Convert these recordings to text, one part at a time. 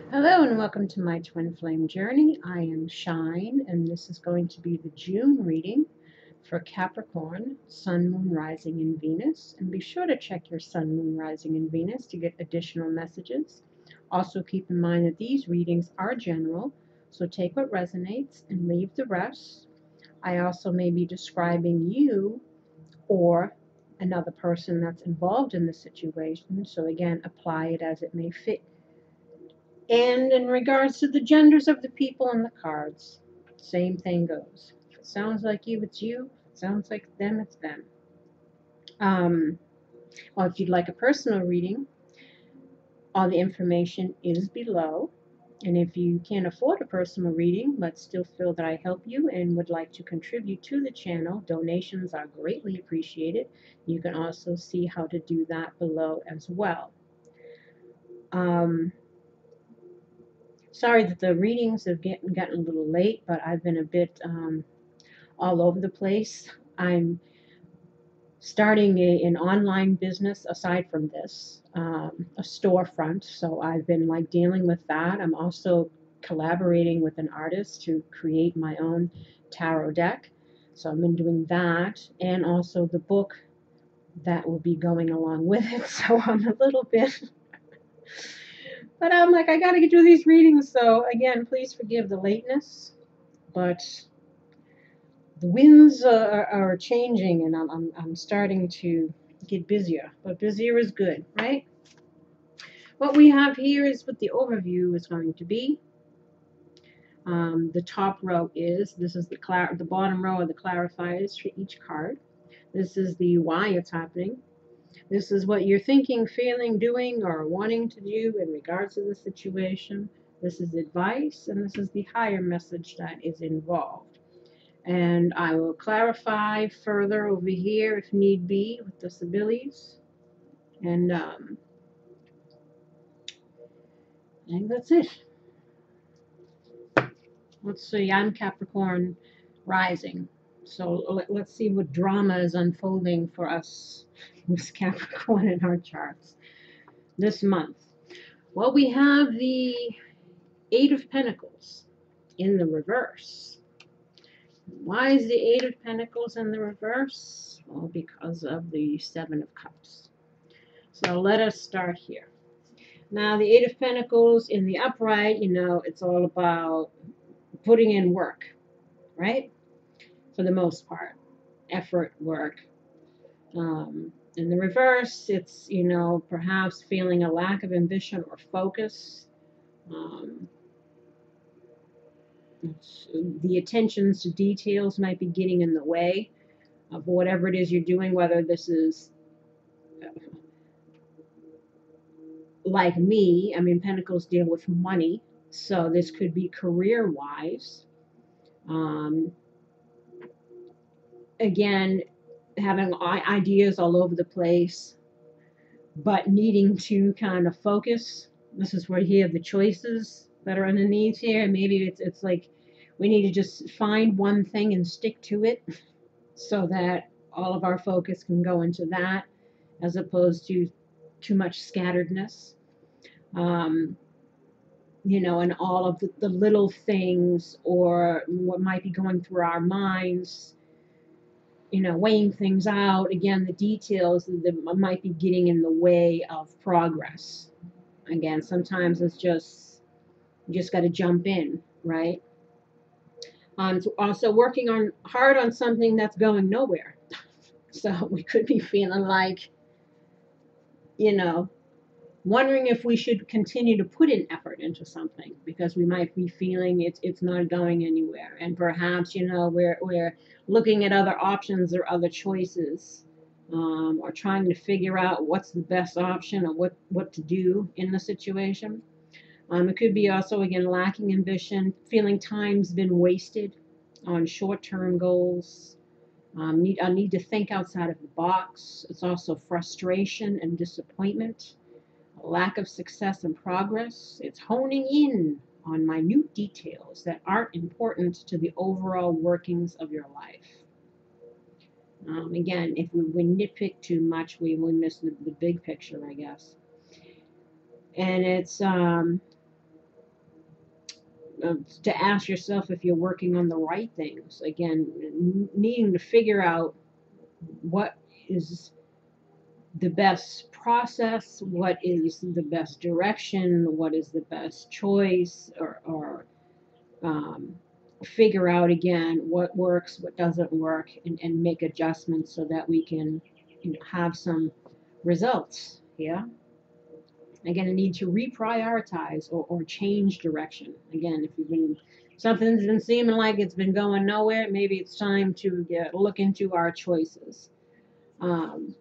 Hello and welcome to my twin flame journey. I am Shine, and this is going to be the June reading for Capricorn, Sun, Moon, Rising, and Venus. And be sure to check your Sun, Moon, Rising, and Venus to get additional messages. Also, keep in mind that these readings are general, so take what resonates and leave the rest. I also may be describing you or another person that's involved in the situation, so again, apply it as it may fit. And in regards to the genders of the people in the cards, same thing goes. If it sounds like you, it's you. If it sounds like them, it's them. Um, well, if you'd like a personal reading, all the information is below. And if you can't afford a personal reading, but still feel that I help you and would like to contribute to the channel, donations are greatly appreciated. You can also see how to do that below as well. Sorry that the readings have gotten a little late, but I've been a bit all over the place. I'm starting an online business aside from this, a storefront. So I've been like dealing with that. I'm also collaborating with an artist to create my own tarot deck. So I've been doing that, and also the book that will be going along with it. So I'm a little bit. But I'm like, I gotta get through these readings. So again, please forgive the lateness. But the winds are changing, and I'm starting to get busier. But busier is good, right? What we have here is what the overview is going to be. The top row is, this is the bottom row of the clarifiers for each card. This is the why it's happening. This is what you're thinking, feeling, doing, or wanting to do in regards to the situation. This is advice, and this is the higher message that is involved. And I will clarify further over here if need be with the Sibyls. And I think that's it. Let's see, I'm Capricorn rising. So let's see what drama is unfolding for us with Capricorn in our charts this month. Well, we have the Eight of Pentacles in the reverse. Why is the Eight of Pentacles in the reverse? Well, because of the Seven of Cups. So let us start here. Now, the Eight of Pentacles in the upright, it's all about putting in work, right? For the most part, effort, work. In the reverse, it's, perhaps feeling a lack of ambition or focus. The attentions to details might be getting in the way of whatever it is you're doing, whether this is like me. I mean, Pentacles deal with money, so this could be career-wise. Again, having ideas all over the place, but needing to kind of focus. This is where you have the choices that are underneath here. Maybe it's like we need to just find one thing and stick to it so that all of our focus can go into that as opposed to too much scatteredness. And all of the little things or what might be going through our minds, weighing things out. Again, the details that might be getting in the way of progress. Again, sometimes it's just, you just got to jump in, right? Also working hard on something that's going nowhere. So we could be feeling like, wondering if we should continue to put in effort into something because we might be feeling it's not going anywhere. And perhaps, we're looking at other options or other choices, or trying to figure out what's the best option or what to do in the situation. It could be also, again, lacking ambition, feeling time's been wasted on short-term goals. I need to think outside of the box. It's also frustration and disappointment, a lack of success and progress. It's honing in on minute details that aren't important to the overall workings of your life. Again, if we nitpick too much, we miss the big picture, I guess. And it's to ask yourself if you're working on the right things. Again, needing to figure out what is the best process, what is the best direction, what is the best choice, or um, figure out again what works, what doesn't work, and make adjustments so that we can, have some results. Yeah. Again, a need to reprioritize or change direction. Again, if you've been something's been seeming like it's been going nowhere, maybe it's time to look into our choices. Um,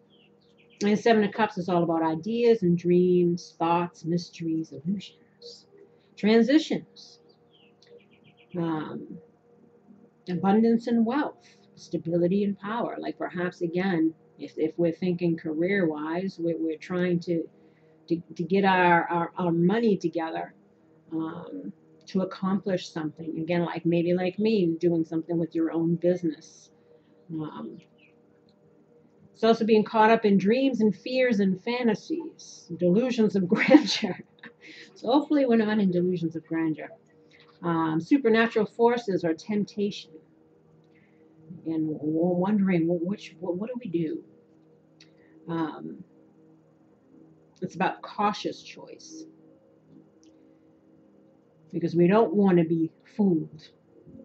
and Seven of Cups is all about ideas and dreams, thoughts, mysteries, illusions, transitions, um, abundance and wealth, stability and power. Like perhaps again, if we're thinking career wise, we're trying to get our money together, to accomplish something. Again, like maybe like me, doing something with your own business. Um, it's also being caught up in dreams and fears and fantasies, delusions of grandeur. So hopefully we're not in delusions of grandeur. Supernatural forces or temptation. And we're wondering, what do we do? It's about cautious choice, because we don't want to be fooled.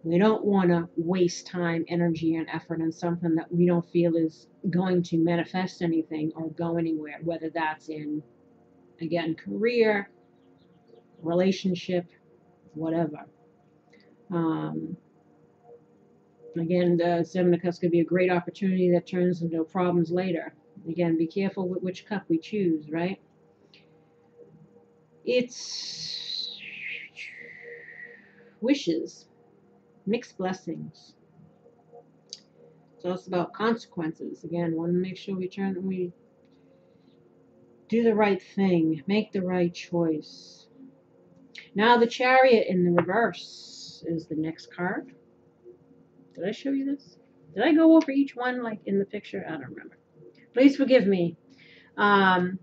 We don't want to waste time, energy, and effort on something that we don't feel is going to manifest anything or go anywhere, whether that's in, again, career, relationship, whatever. Again, the Seven of Cups could be a great opportunity that turns into problems later. Again, be careful with which cup we choose, right? It's wishes, mixed blessings. It's also about consequences. Again, want to make sure we do the right thing, make the right choice. Now the Chariot in the reverse is the next card. Did I show you this? Did I go over each one like in the picture? I don't remember. Please forgive me. And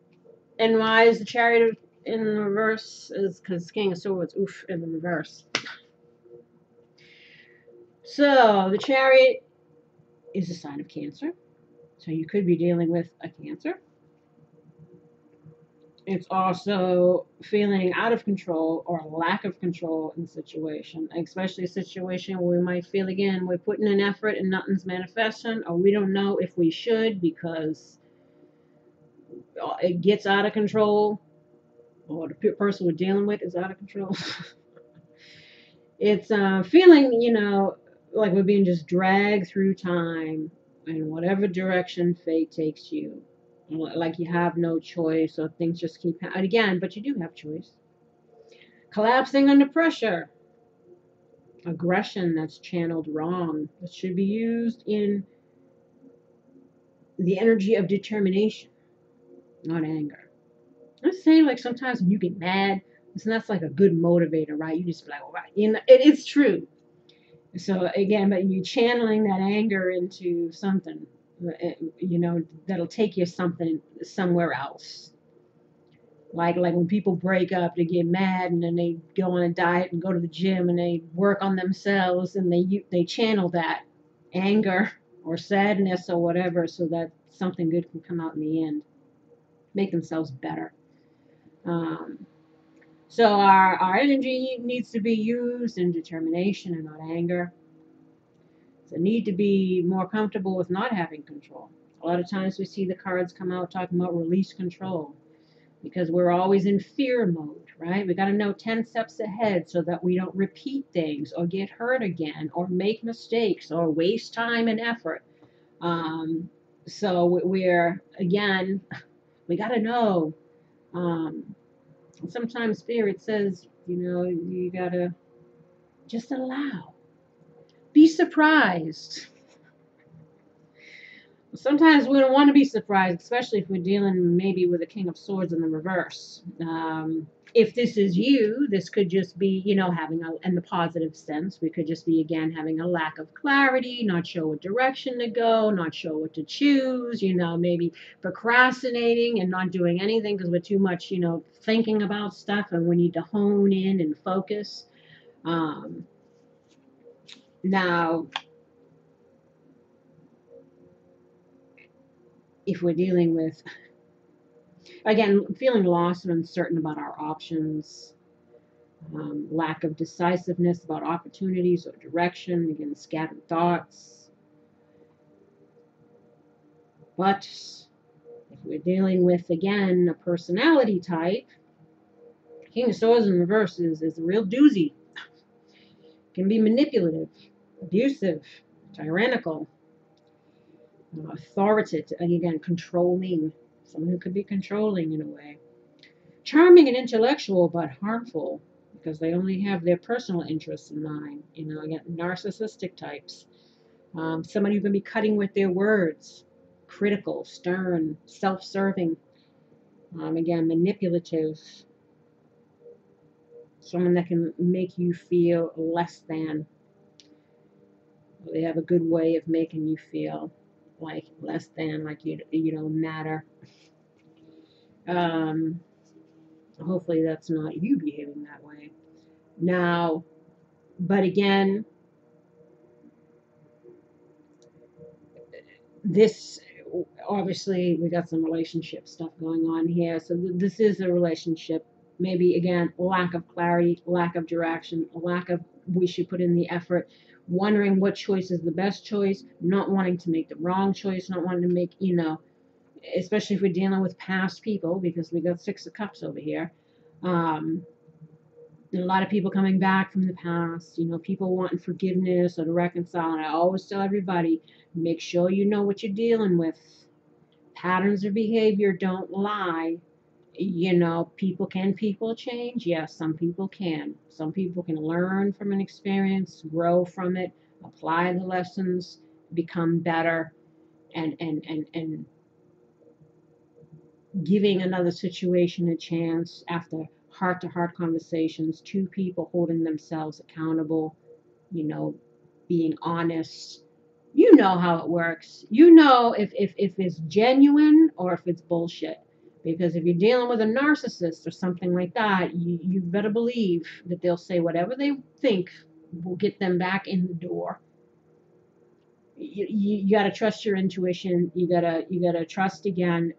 why is the Chariot in the reverse? Is because King of Swords, oof, in the reverse. So the Chariot is a sign of Cancer. So you could be dealing with a Cancer. It's also feeling out of control or lack of control in the situation, especially a situation where we might feel, again, we're putting in effort and nothing's manifesting, or we don't know if we should because it gets out of control, or the person we're dealing with is out of control. It's feeling, like we're being just dragged through time in whatever direction fate takes you. Like you have no choice, or things just keep happening. Again, but you do have choice. Collapsing under pressure. Aggression that's channeled wrong. That should be used in the energy of determination, not anger. I'm saying, like, sometimes when you get mad, that's like a good motivator, right? You just be like, all right, it's true. So again, but you channeling that anger into something, that'll take you somewhere else. Like when people break up, they get mad and then they go on a diet and go to the gym and they work on themselves, and they channel that anger or sadness or whatever, so that something good can come out in the end, make themselves better. So our energy needs to be used in determination and not anger. It's a need to be more comfortable with not having control. A lot of times we see the cards come out talking about release control, because we're always in fear mode, right? We got to know 10 steps ahead so that we don't repeat things or get hurt again or make mistakes or waste time and effort. So we're, again, we got to know. Sometimes Spirit says, you got to just allow. Be surprised. Sometimes we don't want to be surprised, especially if we're dealing maybe with a King of Swords in the reverse. If this is you, this could just be, having in the positive sense, we could just be, again, having a lack of clarity, not sure what direction to go, not sure what to choose, maybe procrastinating and not doing anything because we're too much, thinking about stuff, and we need to hone in and focus. Um, Now, if we're dealing with, again, feeling lost and uncertain about our options, lack of decisiveness about opportunities or direction, again, scattered thoughts. But if we're dealing with, again, a personality type, King of Swords in reverse is a real doozy. Can be manipulative, abusive, tyrannical, authoritative, and again, controlling. Someone who could be controlling in a way. Charming and intellectual, but harmful because they only have their personal interests in mind. Again, narcissistic types. Somebody who can be cutting with their words, critical, stern, self-serving. Again, manipulative. Someone that can make you feel less than. They have a good way of making you feel like less than, like you don't matter. Hopefully that's not you behaving that way. Now, but again, this obviously we got some relationship stuff going on here. So this is a relationship. Maybe again, lack of clarity, lack of direction, lack of we should put in the effort, wondering what choice is the best choice, not wanting to make the wrong choice, not wanting to make, especially if we're dealing with past people, because we got Six of Cups over here. A lot of people coming back from the past, people wanting forgiveness or to reconcile. And I always tell everybody, make sure you know what you're dealing with. Patterns of behavior don't lie. People change? Yes, some people can. Some people can learn from an experience, grow from it, apply the lessons, become better, and giving another situation a chance after heart-to-heart conversations, two people holding themselves accountable, being honest. You know how it works. You know if it's genuine or if it's bullshit. Because if you're dealing with a narcissist or something like that, you better believe that they'll say whatever they think will get them back in the door. You got to trust your intuition. You gotta trust again.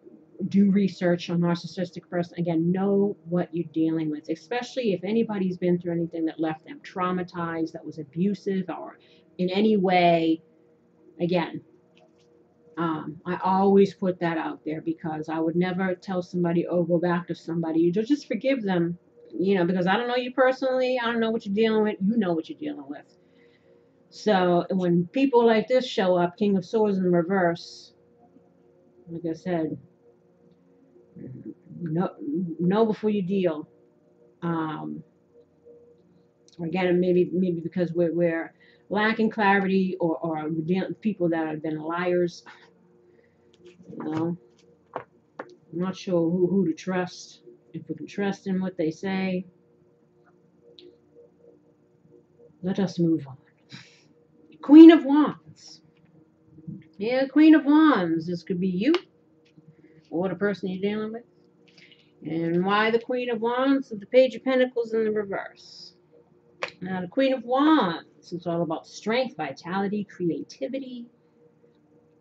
Do research on narcissistic person. Again, know what you're dealing with, especially if anybody's been through anything that left them traumatized, that was abusive, or in any way. Again, I always put that out there because I would never tell somebody, oh, go back to somebody. You just forgive them, because I don't know you personally. I don't know what you're dealing with. You know what you're dealing with. So when people like this show up, King of Swords in reverse, like I said, know before you deal. Again, maybe because we're lacking clarity, or we're dealing with people that have been liars. I'm not sure who to trust. If we can trust in what they say, let us move on. Queen of Wands. Yeah, Queen of Wands. This could be you or the person you're dealing with. And why the Queen of Wands? The Page of Pentacles in the reverse. Now, the Queen of Wands is all about strength, vitality, creativity,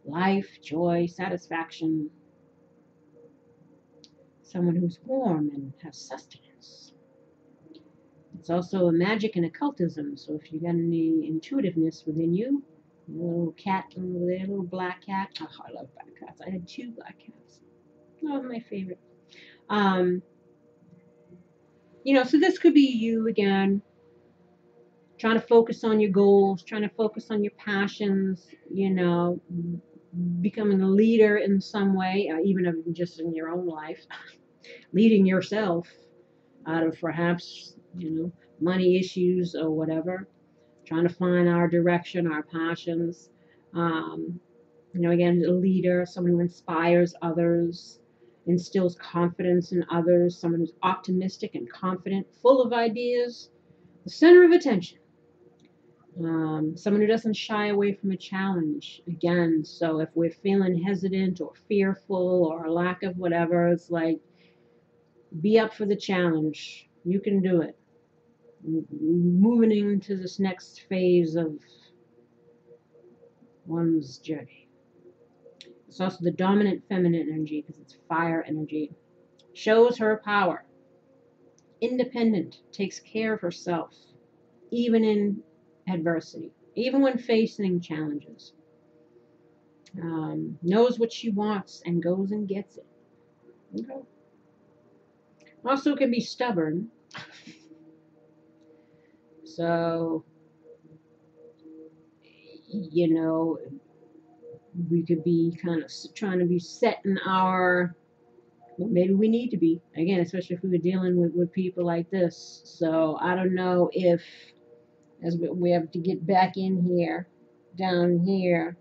life, joy, satisfaction. Someone who's warm and has sustenance. It's also a magic and occultism. So if you got any intuitiveness within you, a little cat over there, a little black cat. Oh, I love black cats. I had 2 black cats. Oh, my favorite. So this could be you again, trying to focus on your goals, trying to focus on your passions, becoming a leader in some way, even if just in your own life, leading yourself out of perhaps, money issues or whatever, trying to find our direction, our passions. Again, a leader, someone who inspires others, instills confidence in others, someone who's optimistic and confident, full of ideas, the center of attention. Someone who doesn't shy away from a challenge. Again, so if we're feeling hesitant or fearful or a lack of whatever, it's like, be up for the challenge. You can do it. moving into this next phase of one's journey. It's also the dominant feminine energy because it's fire energy. Shows her power. Independent, takes care of herself, even in adversity, even when facing challenges. Knows what she wants and goes and gets it. Okay. Also can be stubborn. So, you know, we could be kind of trying to be set in our, well, maybe we need to be, again, especially if we were dealing with people like this. So I don't know if, as we have to get back in here, down here,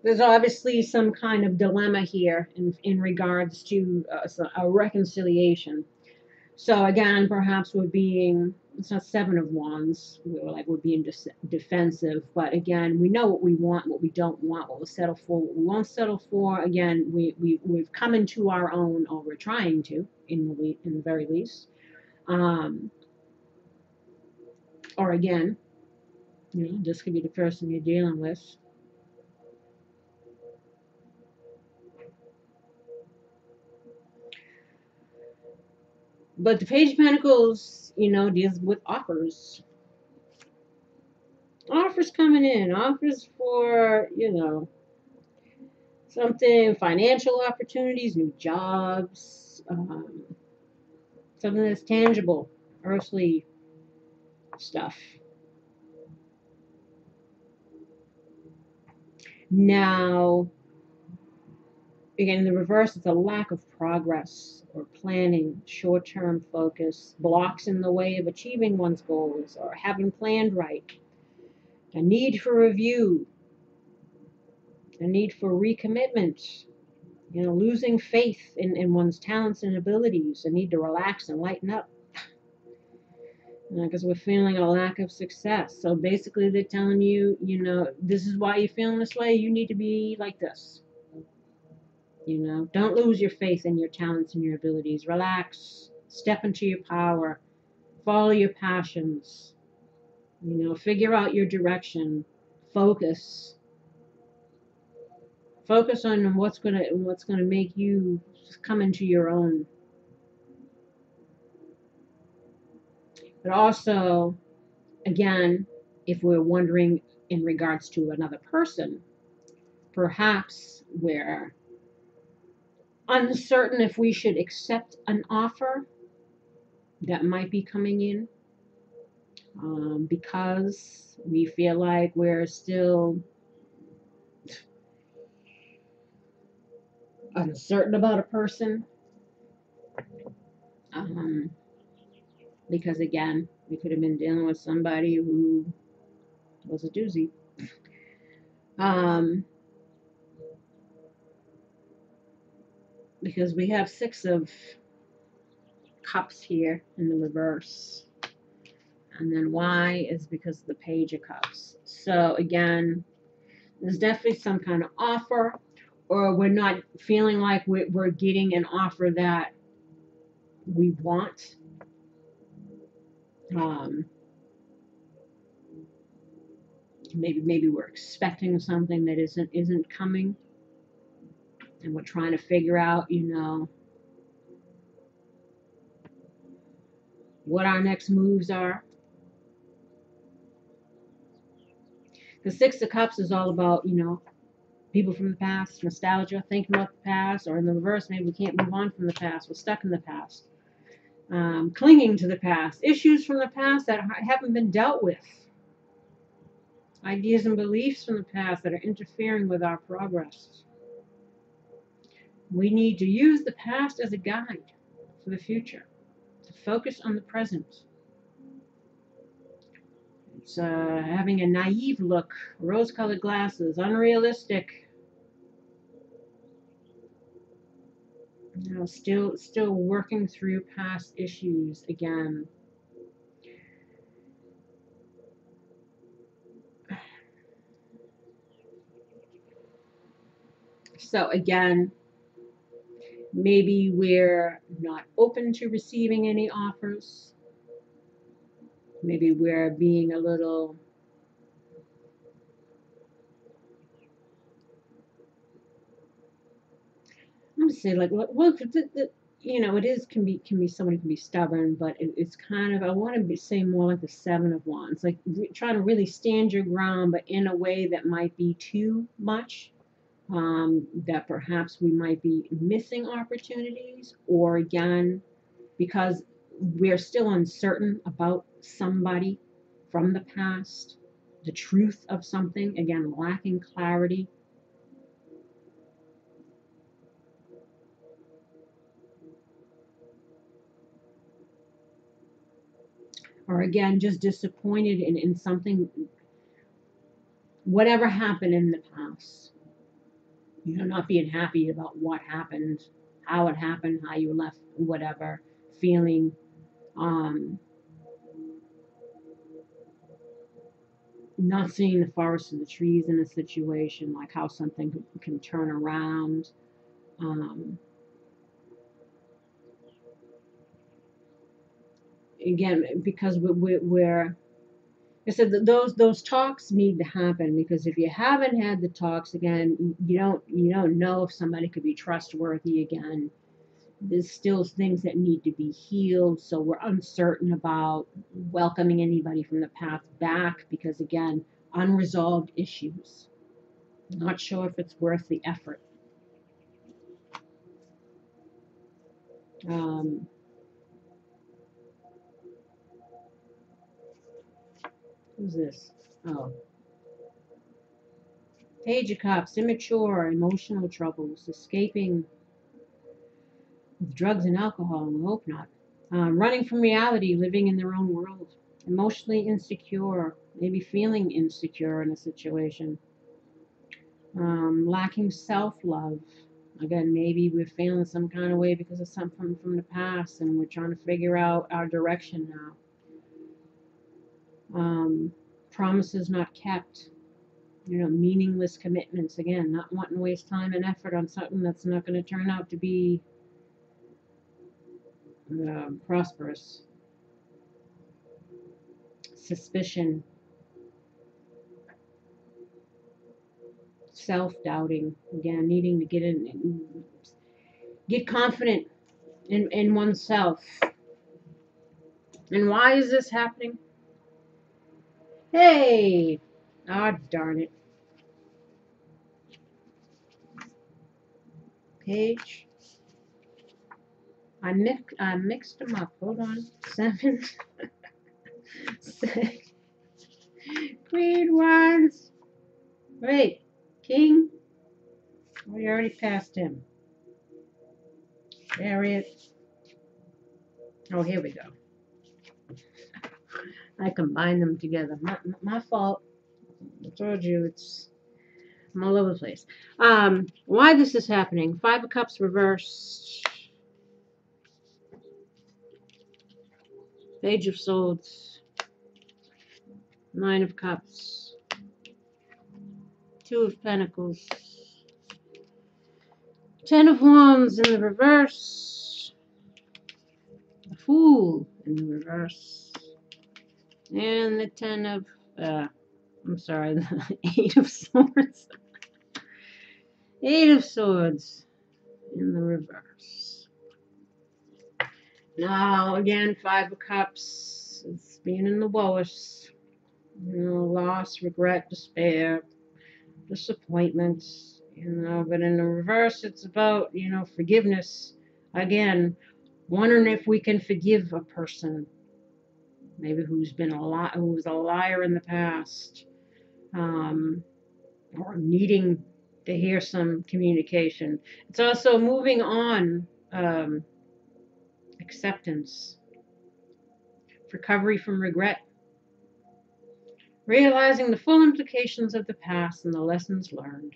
there's obviously some kind of dilemma here in regards to a reconciliation. So again, perhaps we're being, it's not Seven of Wands, we're being defensive, but again, we know what we want, what we don't want, what we'll settle for, what we won't settle for. Again, we've come into our own, or we're trying to, in the very least. Or again, this could be the person you're dealing with. But the Page of Pentacles, deals with offers. Offers coming in. Offers for, something, financial opportunities, new jobs, something that's tangible, earthly stuff. Now, again, in the reverse, it's a lack of progress or planning, short-term focus, blocks in the way of achieving one's goals or having planned right, a need for review, a need for recommitment, losing faith in one's talents and abilities, a need to relax and lighten up, because we're feeling a lack of success. So basically they're telling you, this is why you're feeling this way, you need to be like this. Don't lose your faith in your talents and your abilities. Relax, step into your power, follow your passions, figure out your direction, focus on what's gonna make you come into your own. But also, again, if we're wondering in regards to another person, perhaps we're uncertain if we should accept an offer that might be coming in, because we feel like we're still uncertain about a person. Because again, we could have been dealing with somebody who was a doozy. Because we have Six of Cups here in the reverse. And then why is because of the Page of Cups. So again, there's definitely some kind of offer, or we're not feeling like we're getting an offer that we want. Maybe we're expecting something that isn't coming, and we're trying to figure out, what our next moves are. The Six of Cups is all about, people from the past, nostalgia, thinking about the past, or in the reverse, maybe we can't move on from the past, we're stuck in the past. Clinging to the past, issues from the past that haven't been dealt with, ideas and beliefs from the past that are interfering with our progress. We need to use the past as a guide for the future, to focus on the present. It's having a naive look, rose-colored glasses, unrealistic. Still working through past issues again. So again, maybe we're not open to receiving any offers. Maybe we're being a little, I'm gonna say like, well, you know, it is can be somebody can be stubborn, but it's kind of, I want to be say more like the Seven of Wands, like trying to really stand your ground, but in a way that might be too much. That perhaps we might be missing opportunities, or again, because we're still uncertain about somebody from the past, the truth of something, again, lacking clarity. Or again, just disappointed in something, whatever happened in the past. You know, not being happy about what happened, how it happened, how you left, whatever, feeling um, not seeing the forest and the trees in a situation, like how something can turn around. Um, Again, because we're I said that those talks need to happen, because if you haven't had the talks, again, you don't know if somebody could be trustworthy again. There's still things that need to be healed, so we're uncertain about welcoming anybody from the past back, because again, unresolved issues. Not sure if it's worth the effort. Um, who's this? Oh, Page of Cups, immature, emotional troubles, escaping with drugs and alcohol. I hope not. Running from reality, living in their own world. Emotionally insecure, maybe feeling insecure in a situation. Lacking self love. Again, maybe we're feeling some kind of way because of something from the past, and we're trying to figure out our direction now. Promises not kept. You know, meaningless commitments. Again, not wanting to waste time and effort on something that's not going to turn out to be prosperous. Suspicion, self-doubting, again, needing to get confident in oneself. And why is this happening? Hey, ah, darn it. Page. I mixed them up. Hold on. 7, 6. Queen wands. Wait, king. We already passed him. Chariot. Oh, here we go. I combined them together. My fault. I told you I'm all over the place. Why this is happening? 5 of Cups reversed. Page of Swords. 9 of Cups. 2 of Pentacles. 10 of Wands in the reverse. The Fool in the reverse. And the 10 of, I'm sorry, the 8 of Swords. 8 of Swords in the reverse. Now, again, 5 of Cups. It's being in the lowest. You know, loss, regret, despair, disappointment. You know, but in the reverse, it's about, you know, forgiveness. Again, wondering if we can forgive a person, maybe who's a liar in the past, or needing to hear some communication. It's also moving on, acceptance, recovery from regret, realizing the full implications of the past and the lessons learned,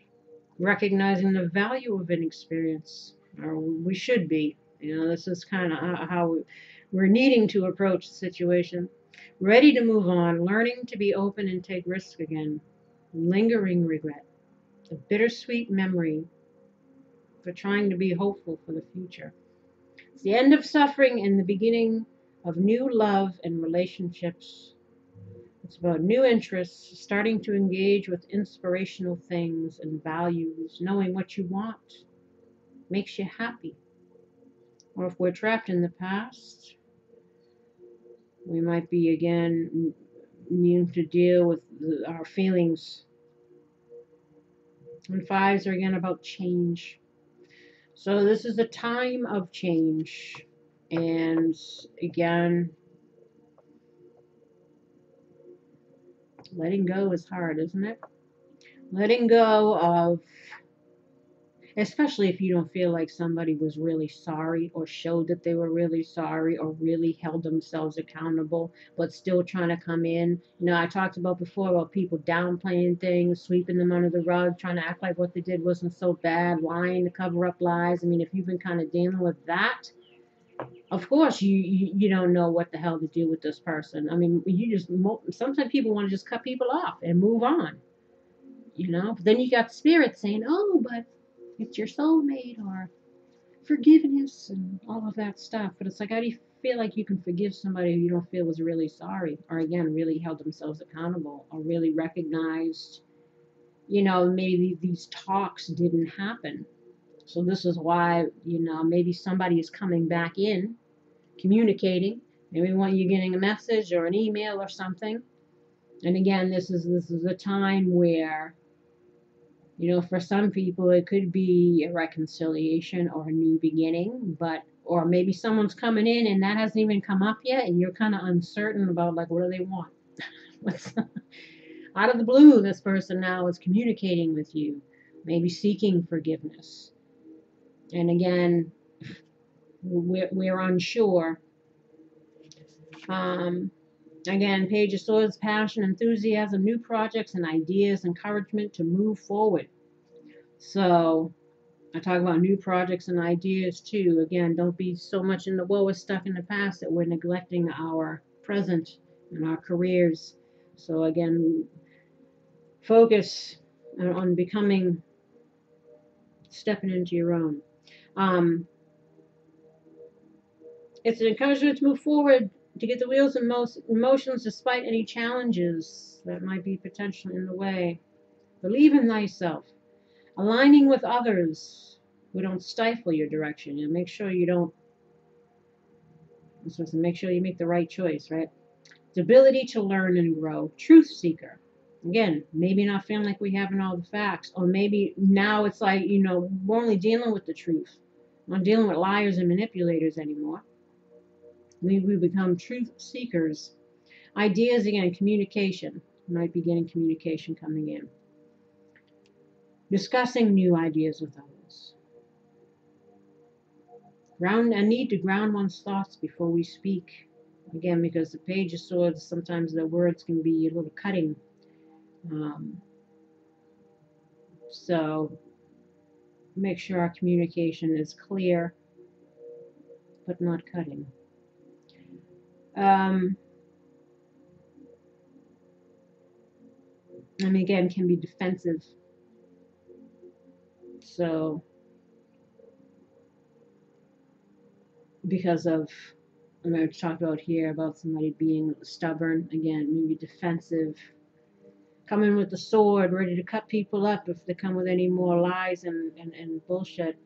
recognizing the value of an experience, or we should be. You know, this is kind of how we're needing to approach the situation. Ready to move on, learning to be open and take risks again, lingering regret, a bittersweet memory, but trying to be hopeful for the future. It's the end of suffering and the beginning of new love and relationships It's about new interests, starting to engage with inspirational things and values, knowing what you want makes you happy. Or if we're trapped in the past, we might be again needing to deal with our feelings. And fives are again about change. So this is a time of change. And again, letting go is hard, isn't it? Letting go of, especially if you don't feel like somebody was really sorry or showed that they were really sorry or really held themselves accountable, but still trying to come in. You know, I talked about before about people downplaying things, sweeping them under the rug, trying to act like what they did wasn't so bad, lying to cover up lies. I mean, if you've been kind of dealing with that, of course you don't know what the hell to do with this person. I mean, you just, sometimes people want to just cut people off and move on, you know. But then you got spirit saying, oh, but it's your soulmate, or forgiveness and all of that stuff. But it's like, how do you feel like you can forgive somebody who you don't feel was really sorry, or again really held themselves accountable, or really recognized, you know, maybe these talks didn't happen. So this is why, you know, maybe somebody is coming back in, communicating. Maybe when you're getting a message or an email or something. And again, this is a time where, you know, for some people it could be a reconciliation or a new beginning, but or maybe someone's coming in and that hasn't even come up yet, and you're kind of uncertain about like what do they want. What's out of the blue, this person now is communicating with you, maybe seeking forgiveness. And again, we're unsure. Again, Page of Swords, passion, enthusiasm, new projects and ideas, encouragement to move forward. So I talk about new projects and ideas too. Again, don't be so much in the woe stuck in the past that we're neglecting our present and our careers. So again, focus on becoming, stepping into your own. It's an encouragement to move forward, to get the wheels in motions despite any challenges that might be potentially in the way. Believe in thyself. Aligning with others who don't stifle your direction. And make sure you don't, make sure you make the right choice, right? The ability to learn and grow. Truth seeker. Again, maybe not feeling like we have all the facts. Or maybe now it's like, you know, we're only dealing with the truth. We're not dealing with liars and manipulators anymore. We become truth seekers. Ideas, again, communication. You might be getting communication coming in. Discussing new ideas with others. A need to ground one's thoughts before we speak. Again, because the Page of Swords, sometimes the words can be a little cutting. So make sure our communication is clear, but not cutting. And again, can be defensive. So, because of, I'm going to talk about here about somebody being stubborn, again, maybe defensive, coming with the sword, ready to cut people up if they come with any more lies and bullshit.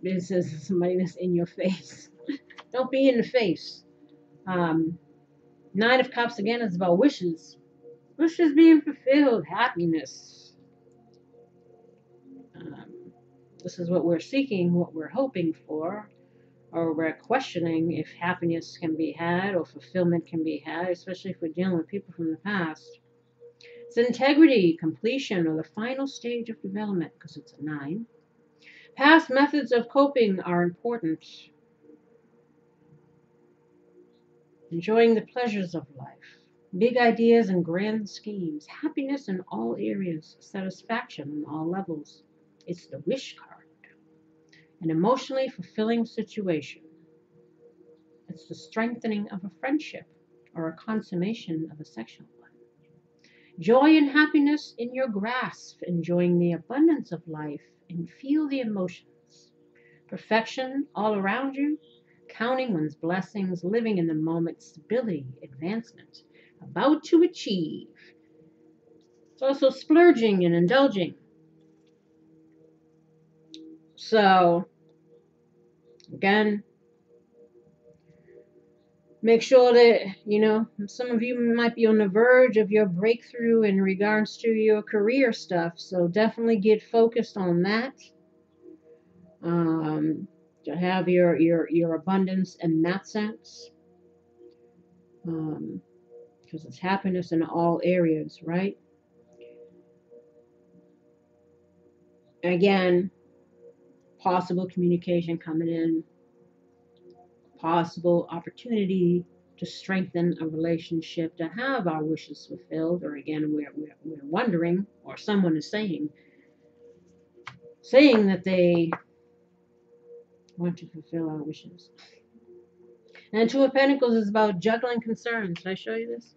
This is somebody that's in your face. Don't be in the face. Nine of Cups, again, is about wishes. Wishes being fulfilled, happiness. This is what we're seeking, what we're hoping for, or we're questioning if happiness can be had or fulfillment can be had, especially if we're dealing with people from the past. It's integrity, completion, or the final stage of development, because it's a 9. Past methods of coping are important. Enjoying the pleasures of life. Big ideas and grand schemes. Happiness in all areas. Satisfaction on all levels. It's the wish card. An emotionally fulfilling situation. It's the strengthening of a friendship or a consummation of a sexual one. Joy and happiness in your grasp. Enjoying the abundance of life and feel the emotions. Perfection all around you, counting one's blessings, living in the moment, stability, advancement, about to achieve. It's also splurging and indulging. So, again, make sure that, some of you might be on the verge of your breakthrough in regards to your career stuff. So definitely get focused on that. To have your abundance in that sense. Because it's happiness in all areas, right? Again, possible communication coming in, possible opportunity to strengthen a relationship, to have our wishes fulfilled, or again, we're wondering, or someone is saying that they want to fulfill our wishes. And Two of Pentacles is about juggling concerns. Did I show you this?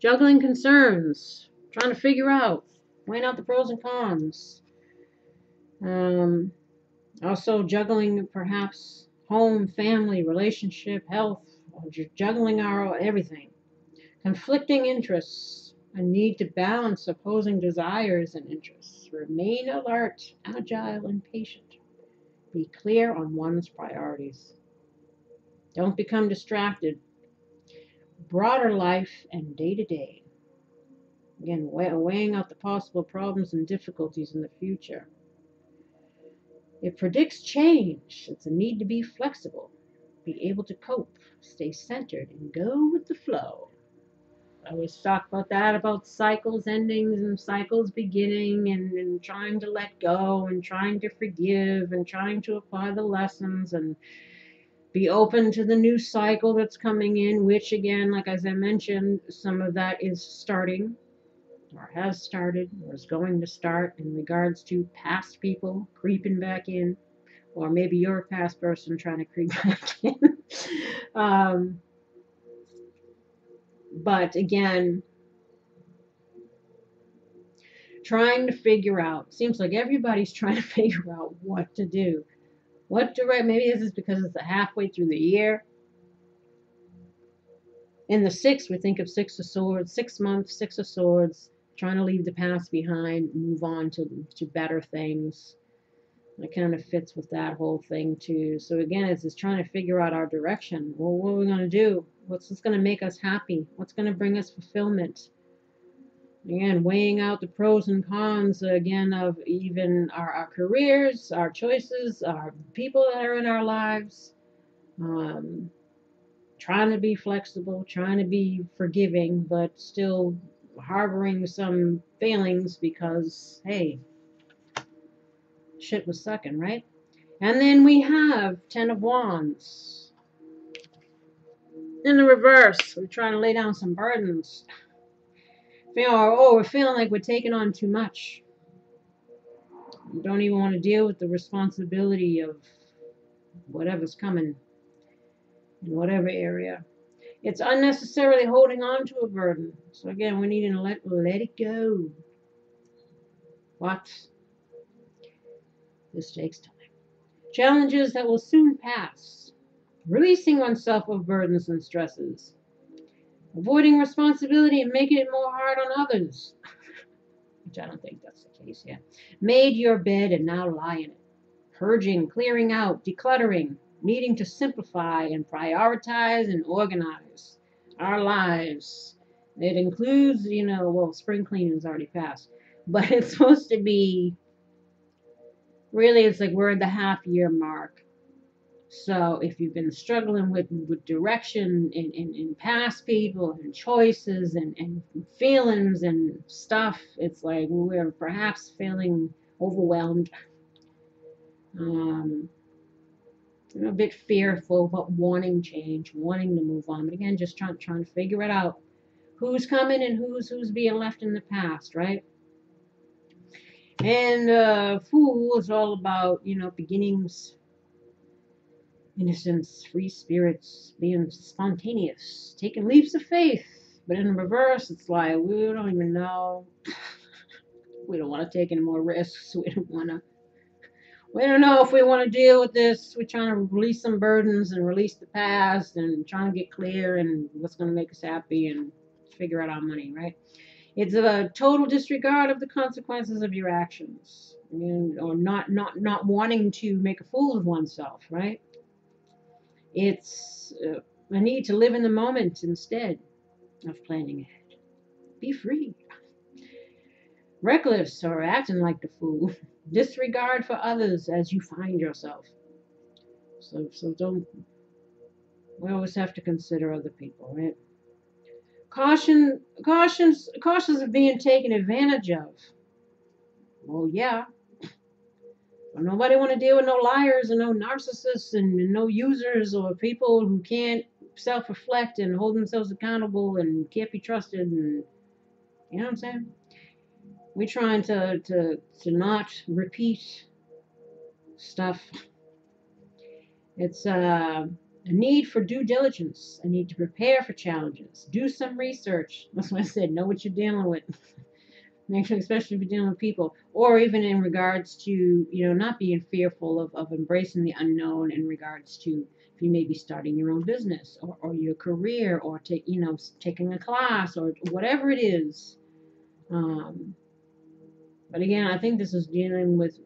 Juggling concerns, trying to figure out, weighing out the pros and cons. Also juggling perhaps home, family, relationship, health, juggling our everything. Conflicting interests, a need to balance opposing desires and interests. Remain alert, agile, and patient. Be clear on one's priorities. Don't become distracted. Broader life and day-to-day. Again, weighing out the possible problems and difficulties in the future. It predicts change. It's a need to be flexible, be able to cope, stay centered, and go with the flow. I always talk about that, about cycles endings and cycles beginning, and trying to let go and trying to forgive and trying to apply the lessons and be open to the new cycle that's coming in, which again, like as I mentioned, some of that is starting or has started or is going to start in regards to past people creeping back in, or maybe you're a past person trying to creep back in. But again, trying to figure out, seems like everybody's trying to figure out what to do. What direct, maybe this is because it's halfway through the year. In the 6, we think of 6 of Swords, 6 months, 6 of Swords, trying to leave the past behind, move on to better things. It kind of fits with that whole thing too. So again, it's just trying to figure out our direction. Well, what are we going to do? What's going to make us happy? What's going to bring us fulfillment? Again, weighing out the pros and cons, again, of even our careers, our choices, our people that are in our lives. Trying to be flexible, trying to be forgiving, but still harboring some feelings because, hey, shit was sucking, right? And then we have 10 of Wands. In the reverse, we're trying to lay down some burdens. We're feeling like we're taking on too much. We don't even want to deal with the responsibility of whatever's coming in whatever area. It's unnecessarily holding on to a burden. So again, we need to let it go. What? This takes time. Challenges that will soon pass. Releasing oneself of burdens and stresses. Avoiding responsibility and making it more hard on others. Which I don't think that's the case yet. Made your bed and now lie in it. Purging, clearing out, decluttering. Needing to simplify and prioritize and organize our lives. It includes, spring cleaning is already passed. But it's supposed to be, really, it's like we're at the half-year mark. So if you've been struggling with direction in past people and choices and feelings and stuff, it's like we're perhaps feeling overwhelmed. A bit fearful, but wanting change, wanting to move on. But again, just trying to figure it out. Who's coming and who's being left in the past, right? And Fool is all about, beginnings, innocence, free spirits, being spontaneous, taking leaps of faith. But in reverse, it's like, we don't even know. We don't want to take any more risks. We don't want to We don't know if we want to deal with this. We're trying to release some burdens and release the past and trying to get clear and what's going to make us happy and figure out our money, right? It's a total disregard of the consequences of your actions, or not wanting to make a fool of oneself, right? It's a need to live in the moment instead of planning ahead. Be free. Reckless or acting like the fool. Disregard for others as you find yourself. So don't. We always have to consider other people, right? Cautious of being taken advantage of. Well, yeah. Well, nobody want to deal with no liars and no narcissists and no users or people who can't self-reflect and hold themselves accountable and can't be trusted. And you know what I'm saying? We're trying to not repeat stuff. It's a need for due diligence, a need to prepare for challenges, do some research. That's what I said, know what you're dealing with. Make sure, especially if you're dealing with people, or even in regards to, not being fearful of embracing the unknown in regards to if you may be starting your own business or your career or taking a class or whatever it is. But again, I think this is dealing with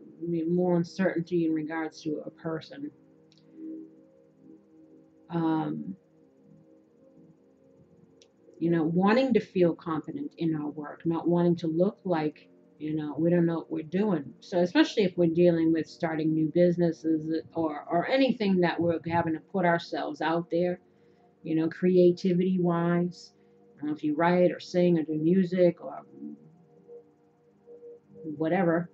more uncertainty in regards to a person. Wanting to feel confident in our work, not wanting to look like, we don't know what we're doing. So especially if we're dealing with starting new businesses or anything that we're having to put ourselves out there, creativity wise. If you write or sing or do music or whatever,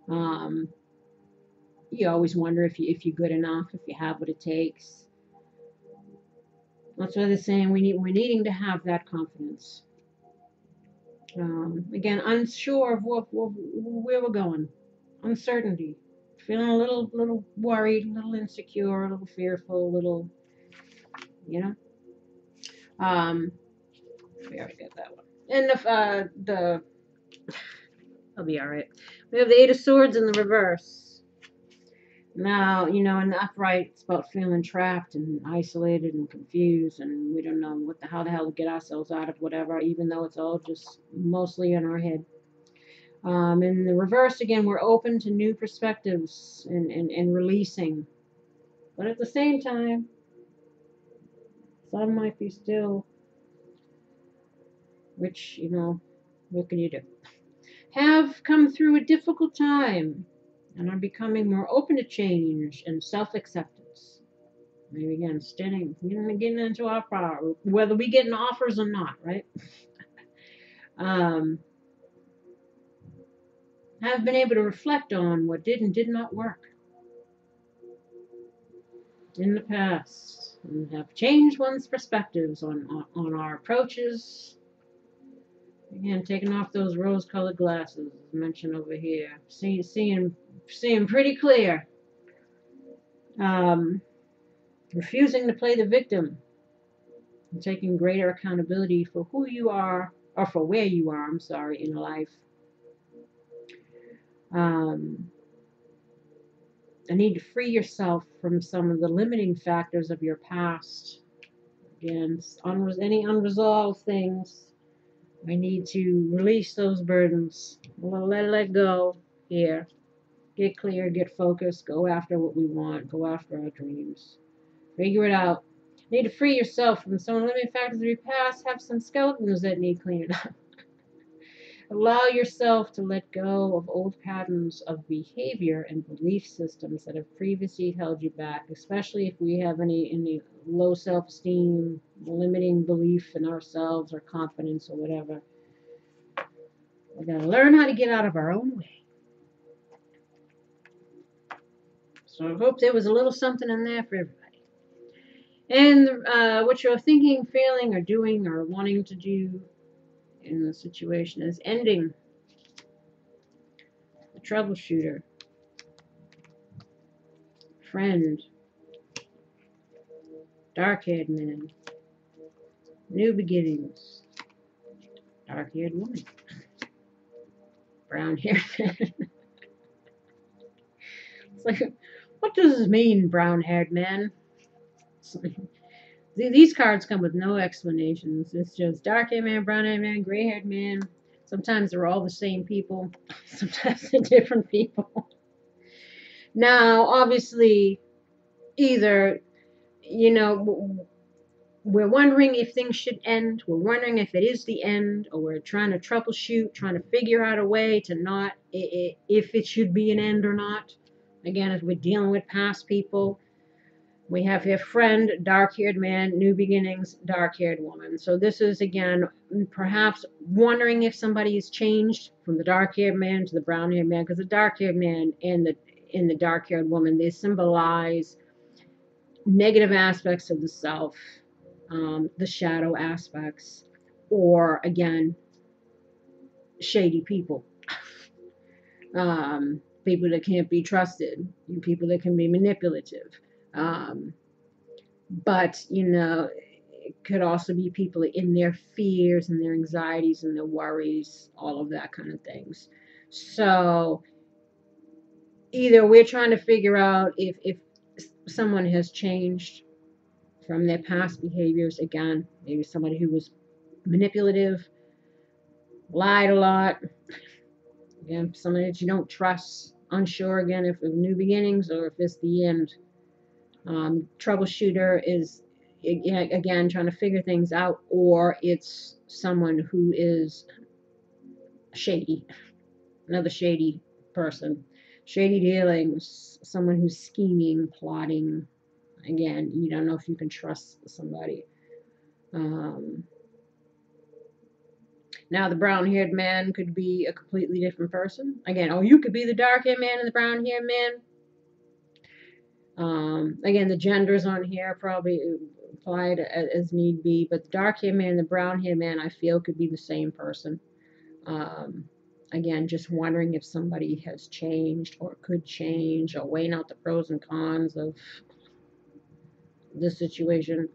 you always wonder if you're good enough, if you have what it takes. That's why they're saying we're needing to have that confidence. Again, unsure of where we're going, uncertainty, feeling a little worried, a little insecure, a little fearful, a little, We already got that one. And I'll be all right. We have the Eight of Swords in the reverse. Now, in the upright, it's about feeling trapped and isolated and confused, and we don't know how the hell to get ourselves out of whatever, even though it's all just mostly in our head. In the reverse, again, we're open to new perspectives and releasing. But at the same time, some might be still, which, what can you do? Have come through a difficult time and are becoming more open to change and self-acceptance. Maybe again, getting into our power, whether we get offers or not, right? Have been able to reflect on what did and did not work in the past, and have changed one's perspectives on our approaches. Again, taking off those rose-colored glasses, as mentioned over here, seeing pretty clear. Refusing to play the victim, and taking greater accountability for who you are, or for where you are, in life. A need to free yourself from some of the limiting factors of your past. Again, any unresolved things. We need to release those burdens. Let go here. Get clear, get focused, go after what we want, go after our dreams. Figure it out. Need to free yourself from some limiting factors of your past. Have some skeletons that need cleaning up. Allow yourself to let go of old patterns of behavior and belief systems that have previously held you back, especially if we have any low self-esteem, limiting belief in ourselves or confidence or whatever. We've got to learn how to get out of our own way. So I hope there was a little something in there for everybody. And what you're thinking, feeling, or doing, or wanting to do in the situation is ending. The troubleshooter. Friend. Dark-haired man. New beginnings. Dark-haired woman. Brown-haired man. It's like, what does this mean, brown-haired man? These cards come with no explanations. It's just dark-haired man, brown-haired man, gray-haired man. Sometimes they're all the same people. Sometimes they're different people. Now, obviously, either, you know, we're wondering if things should end. We're wondering if it is the end, or we're trying to troubleshoot, trying to figure out a way to not, if it should be an end or not. Again, if we're dealing with past people, we have here friend, dark-haired man, new beginnings, dark-haired woman. So this is, again, perhaps wondering if somebody has changed from the dark-haired man to the brown-haired man, because the dark-haired man and the dark-haired woman, they symbolize negative aspects of the self, the shadow aspects, or, again, shady people. People that can't be trusted, people that can be manipulative. But, you know, it could also be people in their fears and their anxieties and their worries, all of that kind of things. So either we're trying to figure out if someone has changed from their past behaviors, again, maybe somebody who was manipulative, lied a lot, again, somebody that you don't trust, unsure, again, if it's new beginnings or if it's the end. Troubleshooter is, again, trying to figure things out, or it's someone who is shady, another shady person, shady dealings, someone who's scheming, plotting. Again, you don't know if you can trust somebody. Now, the brown-haired man could be a completely different person. Again, or you could be the dark-haired man and the brown-haired man. Again, the genders on here probably applied as need be, but the dark-haired man and the brown-haired man, I feel, could be the same person. Again, just wondering if somebody has changed or could change, or weighing out the pros and cons of this situation,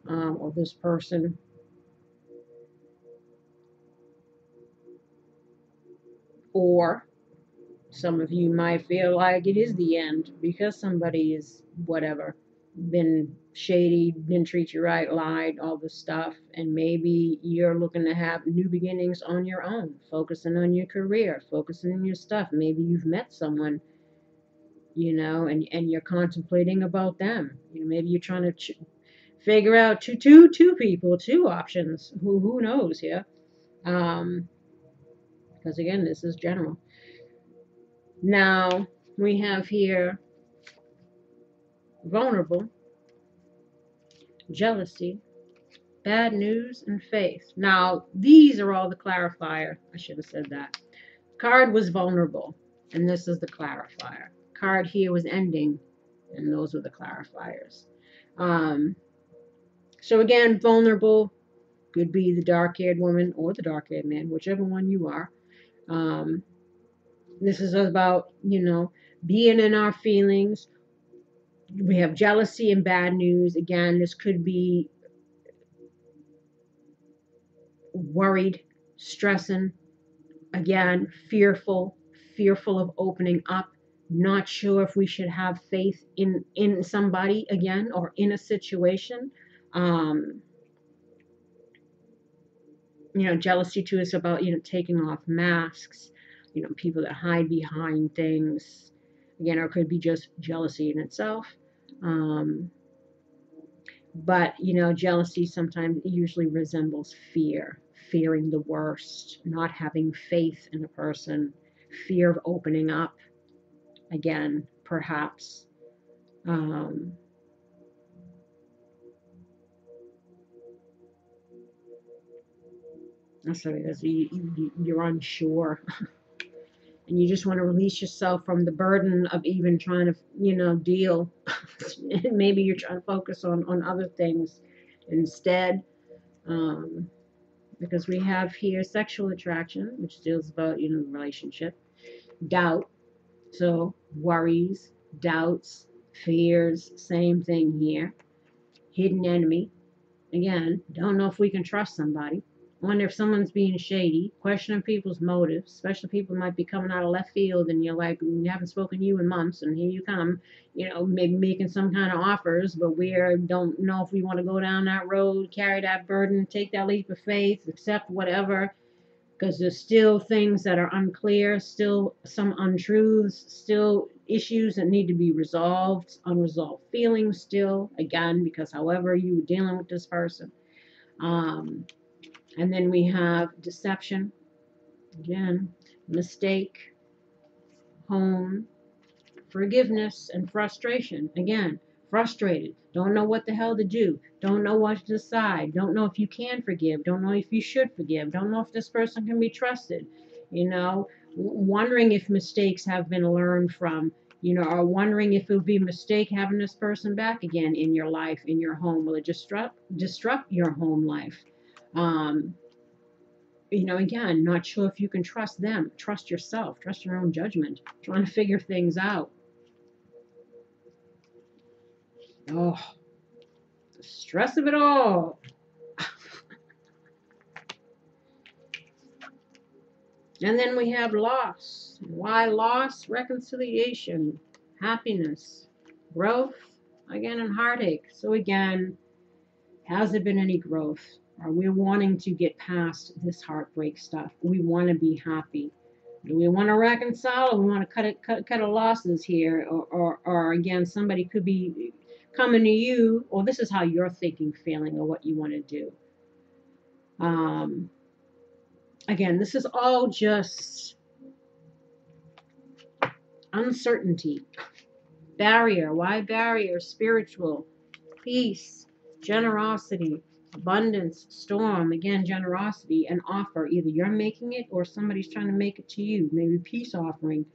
or this person. Or some of you might feel like it is the end because somebody is whatever, been shady, didn't treat you right, lied, all this stuff, and maybe you're looking to have new beginnings on your own, focusing on your career, focusing on your stuff. Maybe you've met someone, you know, and you're contemplating about them. You know, maybe you're trying to figure out two people, two options. Who knows here? Because again, this is general. Now, we have here vulnerable, jealousy, bad news, and faith. Now, these are all the clarifier. I should have said that. Card was vulnerable, and this is the clarifier. Card here was ending, and those were the clarifiers. So again, vulnerable could be the dark-haired woman or the dark-haired man, whichever one you are. This is about, you know, being in our feelings. We have jealousy and bad news. Again, this could be worried, stressing, again, fearful of opening up, not sure if we should have faith in somebody again, or in a situation. You know, jealousy too is about, you know, taking off masks, you know, people that hide behind things. Again, or it could be just jealousy in itself. But, you know, jealousy sometimes usually resembles fear, fearing the worst, not having faith in a person, fear of opening up, again, perhaps. So because you're unsure. And you just want to release yourself from the burden of even trying to, you know, deal. Maybe you're trying to focus on other things instead. Because we have here sexual attraction, which deals about, you know, the relationship. Doubt. So worries, doubts, fears, same thing here. Hidden enemy. Again, don't know if we can trust somebody. Wonder if someone's being shady, questioning people's motives, especially people might be coming out of left field and you're like, we haven't spoken to you in months, and here you come, maybe making some kind of offers, but don't know if we want to go down that road, carry that burden, take that leap of faith, accept whatever, because there's still things that are unclear, still some untruths, still issues that need to be resolved, unresolved feelings still, again, because however you were dealing with this person. And then we have deception, again, mistake, home, forgiveness, and frustration. Again, frustrated, don't know what the hell to do, don't know what to decide, don't know if you can forgive, don't know if you should forgive, don't know if this person can be trusted, wondering if mistakes have been learned from, or wondering if it would be a mistake having this person back again in your life, in your home. Will it disrupt your home life? Again, not sure if you can trust them, trust yourself, trust your own judgment, trying to figure things out. Oh, the stress of it all. And then we have loss. Why loss? Reconciliation, happiness, growth, again, and heartache. So again, has there been any growth? Are we wanting to get past this heartbreak stuff? We want to be happy. Do we want to reconcile, or we want to cut our losses here? Or again, somebody could be coming to you, or this is how you're thinking, feeling, or what you want to do. Again, this is all just uncertainty. Barrier. Why barrier? Spiritual. Peace. Generosity. Abundance. Storm. Again, generosity. An offer. Either you're making it or somebody's trying to make it to you. Maybe peace offering.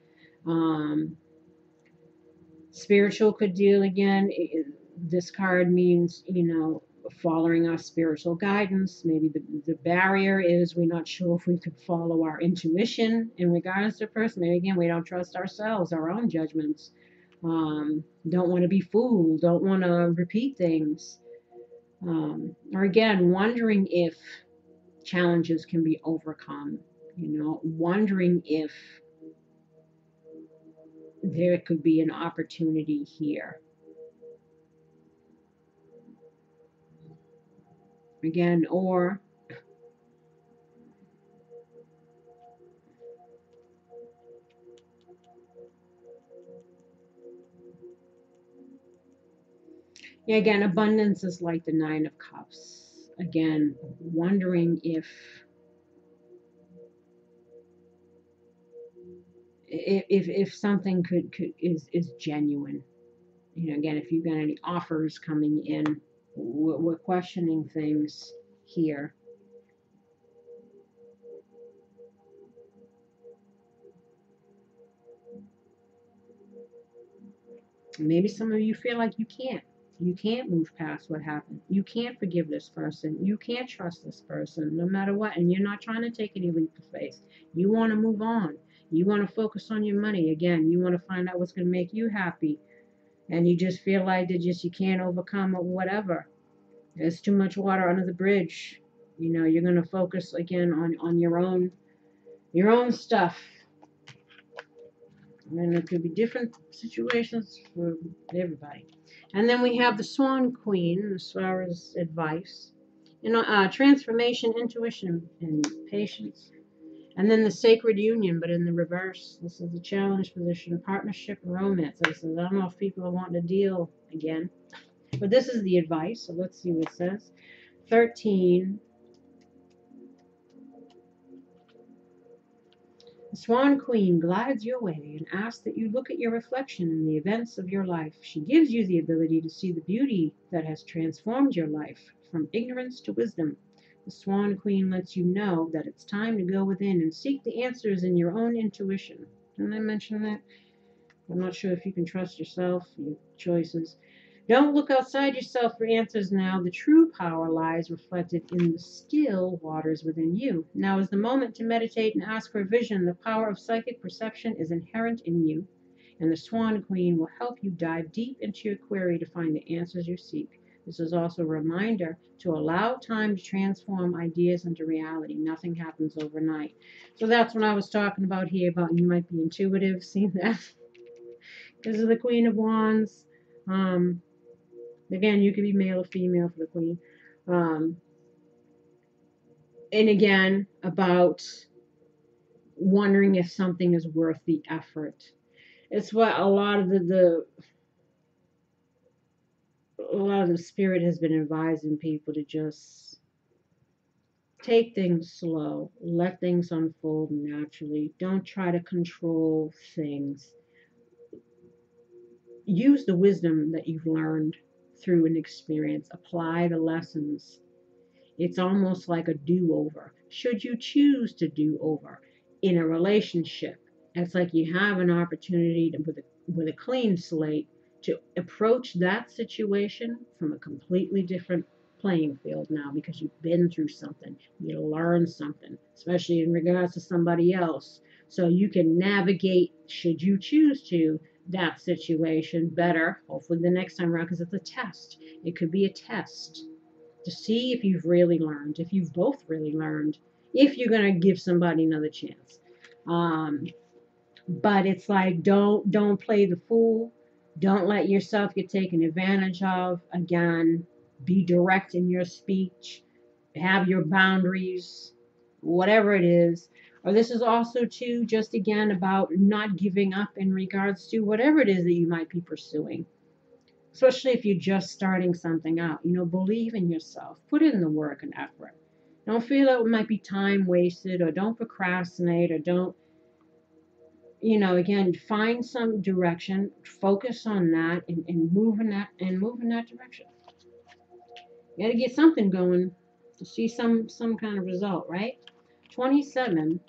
Spiritual could deal again. This card means, following our spiritual guidance. Maybe the barrier is we're not sure if we could follow our intuition in regards to a person. Maybe again, we don't trust ourselves, our own judgments. Don't want to be fooled, don't want to repeat things. Or again, wondering if challenges can be overcome, wondering if there could be an opportunity here. Again, or again, abundance is like the Nine of Cups. Again, wondering if something is genuine. Again, if you've got any offers coming in, we're questioning things here. Maybe some of you feel like you can't move past what happened. You can't forgive this person. You can't trust this person no matter what. And you're not trying to take any leap of faith. You want to move on. You want to focus on your money. Again, you want to find out what's going to make you happy. And you just feel like you can't overcome or whatever. There's too much water under the bridge. You're going to focus again on your own stuff. And it could be different situations for everybody. And then we have the Swan Queen as far as advice. Transformation, intuition, and patience. And then the Sacred Union, but in the reverse. This is the challenge position, partnership, and romance. This is, I don't know if people are wanting to deal again. But this is the advice, so let's see what it says. 13. The Swan Queen glides your way and asks that you look at your reflection in the events of your life. She gives you the ability to see the beauty that has transformed your life from ignorance to wisdom. The Swan Queen lets you know that it's time to go within and seek the answers in your own intuition. Didn't I mention that? I'm not sure if you can trust yourself, your choices. Don't look outside yourself for answers now. The true power lies reflected in the still waters within you. Now is the moment to meditate and ask for a vision. The power of psychic perception is inherent in you, and the Swan Queen will help you dive deep into your query to find the answers you seek. This is also a reminder to allow time to transform ideas into reality. Nothing happens overnight. So that's what I was talking about here, about you might be intuitive. See that? This is the Queen of Wands. Again, you could be male or female for the Queen. And again, about wondering if something is worth the effort. It's what a lot of the spirit has been advising people to just take things slow, let things unfold naturally. Don't try to control things. Use the wisdom that you've learned through an experience. Apply the lessons. It's almost like a do-over. Should you choose to do over in a relationship, it's like you have an opportunity to, with a clean slate, to approach that situation from a completely different playing field now, because you've been through something, you learned something, especially in regards to somebody else. So you can navigate, should you choose to, that situation better, hopefully the next time around, because it's a test. It could be a test to see if you've really learned, if you've both really learned, if you're going to give somebody another chance. But it's like, don't play the fool. Don't let yourself get taken advantage of. Again, be direct in your speech. Have your boundaries, whatever it is. Or this is also, too, just again about not giving up in regards to whatever it is that you might be pursuing. Especially if you're just starting something out. Believe in yourself. Put in the work and effort. Don't feel that it might be time wasted, or don't procrastinate, or don't, again, find some direction, focus on that, and move in that direction. You got to get something going to see some kind of result, right? 27.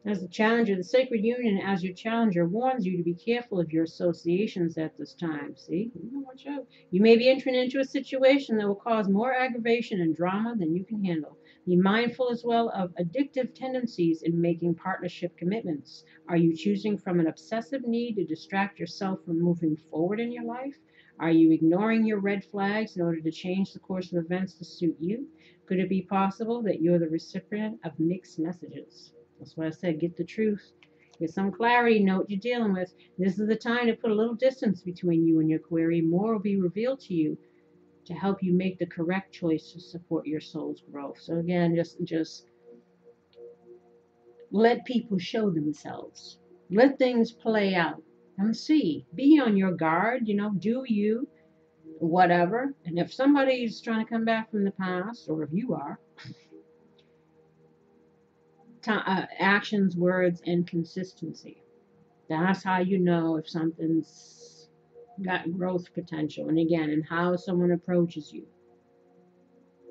As the challenger, the sacred union, as your challenger, warns you to be careful of your associations at this time. See? Watch out. You may be entering into a situation that will cause more aggravation and drama than you can handle. Be mindful as well of addictive tendencies in making partnership commitments. Are you choosing from an obsessive need to distract yourself from moving forward in your life? Are you ignoring your red flags in order to change the course of events to suit you? Could it be possible that you're the recipient of mixed messages? That's why I said, get the truth. Get some clarity. Know what you're dealing with. This is the time to put a little distance between you and your query. More will be revealed to you to help you make the correct choice to support your soul's growth. So again, just let people show themselves. Let things play out and see. Be on your guard. Do you, whatever. And if somebody's trying to come back from the past, or if you are, actions, words, and consistency. That's how you know if something's got growth potential. And again, and how someone approaches you.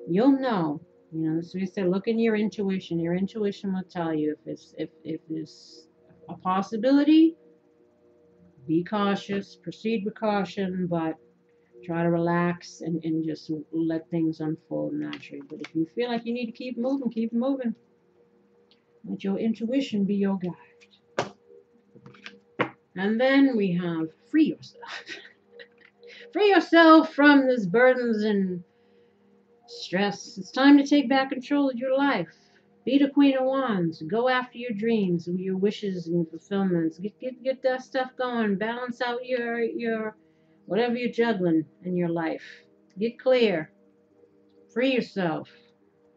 You'll know. So we say, look in your intuition. Your intuition will tell you if it's a possibility. Be cautious. Proceed with caution, but try to relax and just let things unfold naturally. But if you feel like you need to keep moving, keep moving. Let your intuition be your guide. And then we have free yourself. Free yourself from these burdens and stress. It's time to take back control of your life. Be the Queen of Wands. Go after your dreams, your wishes, and fulfillments. Get that stuff going. Balance out your whatever you're juggling in your life. Get clear. Free yourself.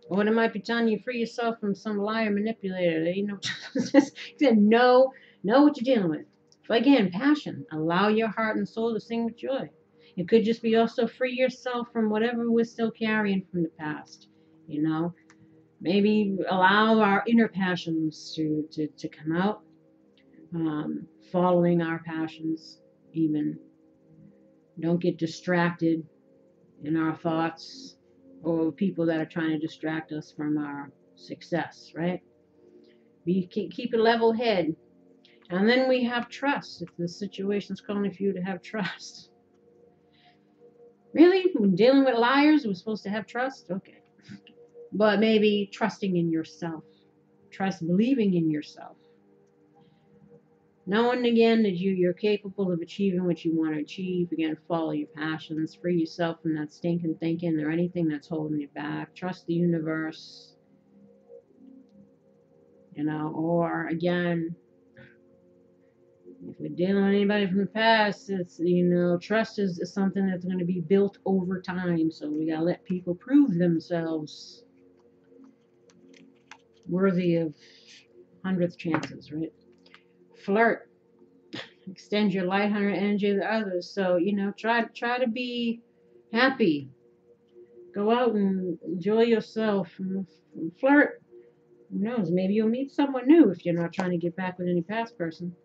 Or it might be telling you, free yourself from some liar manipulator. Know what you're dealing with. So again, passion. Allow your heart and soul to sing with joy. It could just be also free yourself from whatever we're still carrying from the past. Maybe allow our inner passions to come out. Following our passions, even. Don't get distracted in our thoughts, or people that are trying to distract us from our success, right? Keep a level head. And then we have trust. If the situation's calling for you to have trust. Really? When dealing with liars, we're supposed to have trust? Okay. But maybe trusting in yourself. Believing in yourself. Knowing again that you're capable of achieving what you want to achieve. Again, follow your passions, free yourself from that stinking thinking or anything that's holding you back. Trust the universe, or again, if we're dealing with anybody from the past, it's, trust is something that's going to be built over time. So we got to let people prove themselves worthy of 100th chances, right? Flirt. Extend your lighthearted energy to others. So, try to be happy. Go out and enjoy yourself and flirt. Who knows? Maybe you'll meet someone new if you're not trying to get back with any past person.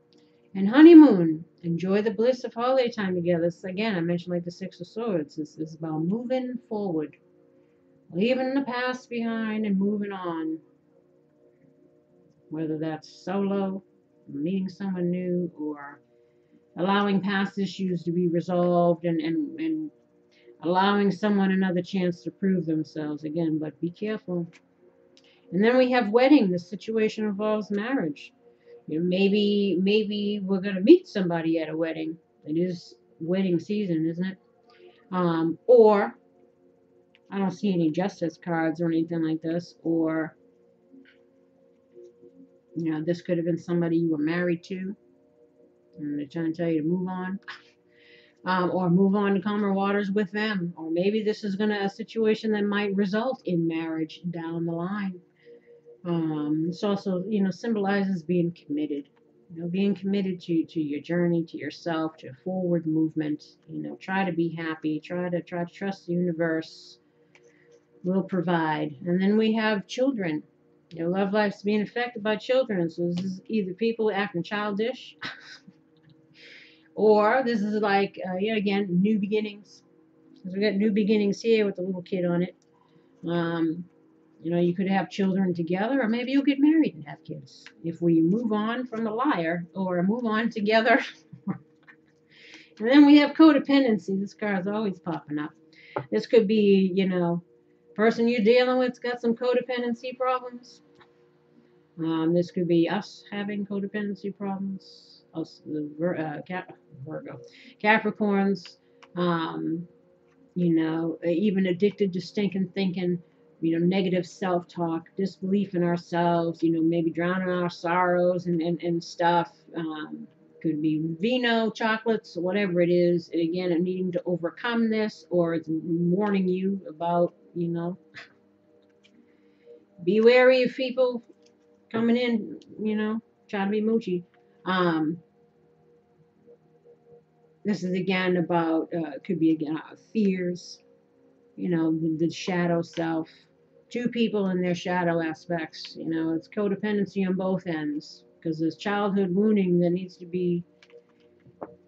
And honeymoon. Enjoy the bliss of holiday time together. This, again, I mentioned like the Six of Swords. This is about moving forward. Leaving the past behind and moving on. Whether that's solo, meeting someone new, or allowing past issues to be resolved and allowing someone another chance to prove themselves again, but be careful. And then we have wedding. The situation involves marriage. Maybe we're gonna meet somebody at a wedding. It is wedding season, isn't it? Or I don't see any justice cards or anything like this. Or this could have been somebody you were married to, and they're trying to tell you to move on. Or move on to calmer waters with them. Or maybe this is a situation that might result in marriage down the line. This also, symbolizes being committed. Being committed to your journey, to yourself, to forward movement. Try to be happy. Try to trust the universe will provide. And then we have children. Love life's being affected by children. So this is either people acting childish, or this is like, yet again, new beginnings. So we got new beginnings here with the little kid on it. You could have children together, or maybe you'll get married and have kids. If we move on from the liar, or move on together. And then we have codependency. This card's always popping up. This could be, person you're dealing with's got some codependency problems. This could be us having codependency problems. Us, Virgo, Capricorns. Even addicted to stinking thinking. Negative self-talk, disbelief in ourselves. Maybe drowning our sorrows and stuff. Could be vino, chocolates, whatever it is. And again, needing to overcome this, or it's warning you about, be wary of people coming in, trying to be moochy. This is again about, could be again fears, the shadow self. Two people in their shadow aspects. It's codependency on both ends, because there's childhood wounding that needs to be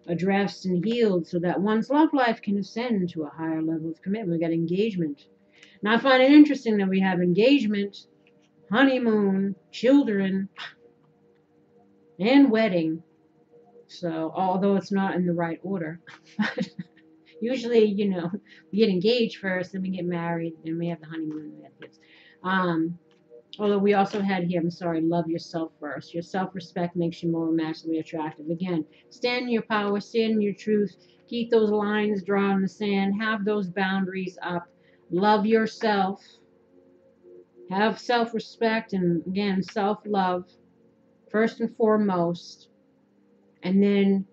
addressed and healed so that one's love life can ascend to a higher level of commitment. We got engagement. Now I find it interesting that we have engagement, honeymoon, children, and wedding. So although it's not in the right order, usually, we get engaged first, then we get married, then we have the honeymoon, and we have kids. Although we also had here, love yourself first. Your self-respect makes you more romantically attractive. Again, stand in your power, stand in your truth, keep those lines drawn in the sand, have those boundaries up, love yourself, have self-respect, and again, self-love, first and foremost. And then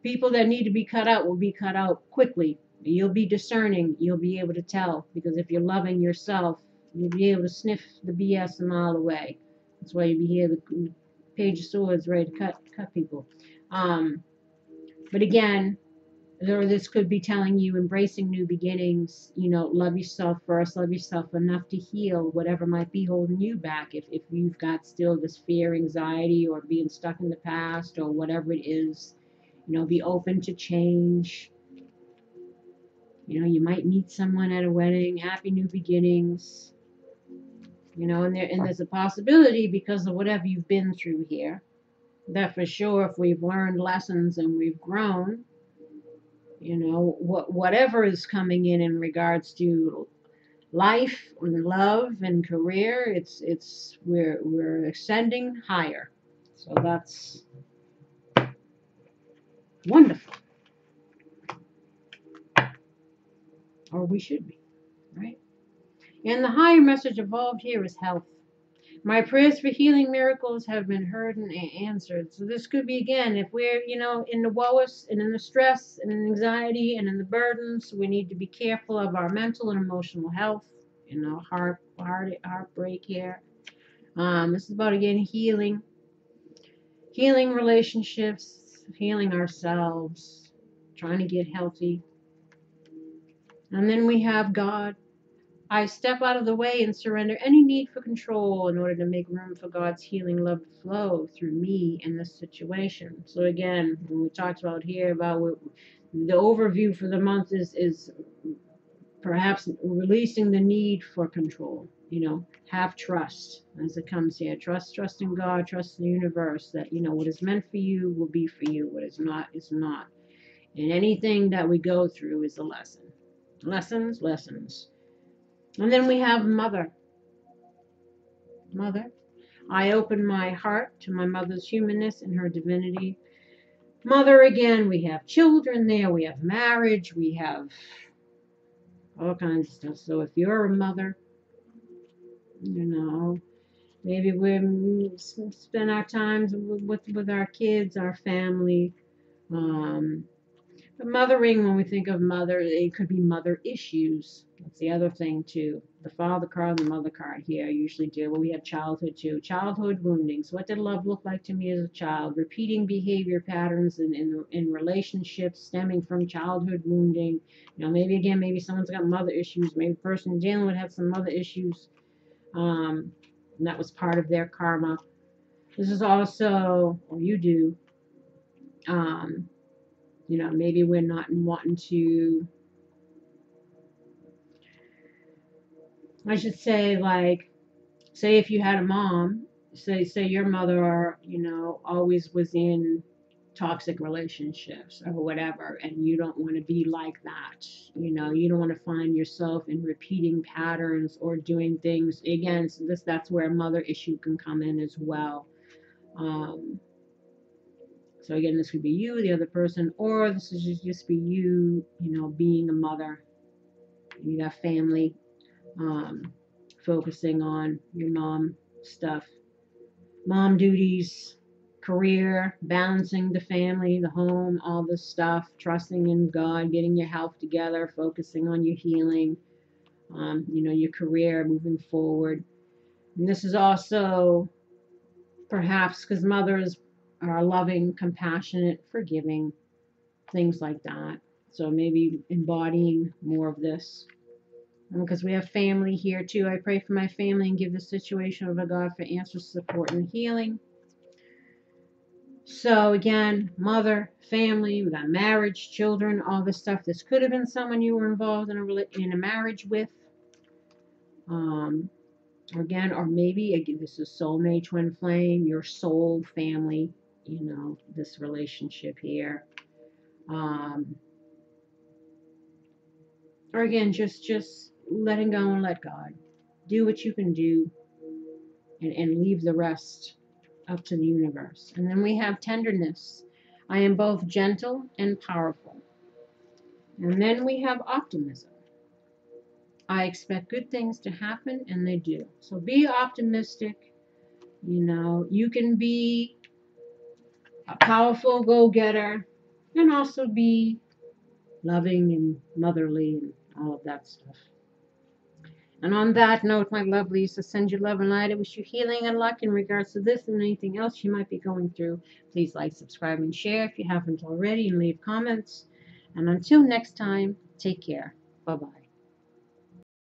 people that need to be cut out will be cut out quickly. You'll be discerning. You'll be able to tell, because if you're loving yourself, you'll be able to sniff the BS a mile away. That's why you'll be here, the Page of Swords, ready to cut people. But again, this could be telling you embracing new beginnings. Love yourself first. Love yourself enough to heal whatever might be holding you back. If you've got still this fear, anxiety, or being stuck in the past, or whatever it is, be open to change. You might meet someone at a wedding. Happy new beginnings. And there's a possibility, because of whatever you've been through here, that for sure, if we've learned lessons and we've grown, whatever is coming in regards to life and love and career, we're ascending higher. So that's wonderful. Or we should be, right? And the higher message involved here is health. My prayers for healing miracles have been heard and answered. So this could be, again, if we're, in the woes and in the stress and in anxiety and in the burdens, we need to be careful of our mental and emotional health, heartbreak here. This is about, again, healing relationships, healing ourselves, trying to get healthy. And then we have God. I step out of the way and surrender any need for control in order to make room for God's healing love to flow through me in this situation. So again, when we talked about here about the overview for the month is perhaps releasing the need for control. Have trust as it comes here. Trust in God, trust in the universe that, what is meant for you will be for you. What is not is not. And anything that we go through is a lesson. Lessons. And then we have Mother. I open my heart to my mother's humanness and her divinity. Mother, again, we have children there, we have marriage, we have all kinds of stuff. So if you're a mother, maybe we spend our times with our kids, our family. But mothering, when we think of mother, it could be mother issues. That's the other thing, too. The father card and the mother card here usually do. Well, we have childhood, too. Childhood woundings. What did love look like to me as a child? Repeating behavior patterns in relationships stemming from childhood wounding. Maybe someone's got mother issues. Maybe the person dealing with had some mother issues. And that was part of their karma. This is also, or you do, maybe we're not wanting to, I should say, say if you had a mom, say your mother, always was in toxic relationships or whatever, and you don't want to be like that. You don't want to find yourself in repeating patterns or doing things. Again, so that's where a mother issue can come in as well. So again, this could be you, the other person, or this is just be you, being a mother. You got family, focusing on your mom stuff, mom duties, career, balancing the family, the home, all this stuff, trusting in God, getting your health together, focusing on your healing, your career, moving forward. And this is also perhaps because mothers are loving, compassionate, forgiving, things like that. So maybe embodying more of this. Because we have family here too. I pray for my family and give the situation over God for answers, support, and healing. So again, mother, family, we got marriage, children, all this stuff. This could have been someone you were involved in a marriage with. Or maybe this is soulmate, twin flame, your soul family, this relationship here. Or again, just letting go and let God. Do what you can do and leave the rest up to the universe. And then we have tenderness. I am both gentle and powerful. And then we have optimism. I expect good things to happen, and they do. So be optimistic. You can be a powerful go-getter and also be loving and motherly and all of that stuff. And on that note, my lovelies, I send you love and light. I wish you healing and luck in regards to this and anything else you might be going through. Please like, subscribe, and share if you haven't already, and leave comments. And until next time, take care. Bye-bye.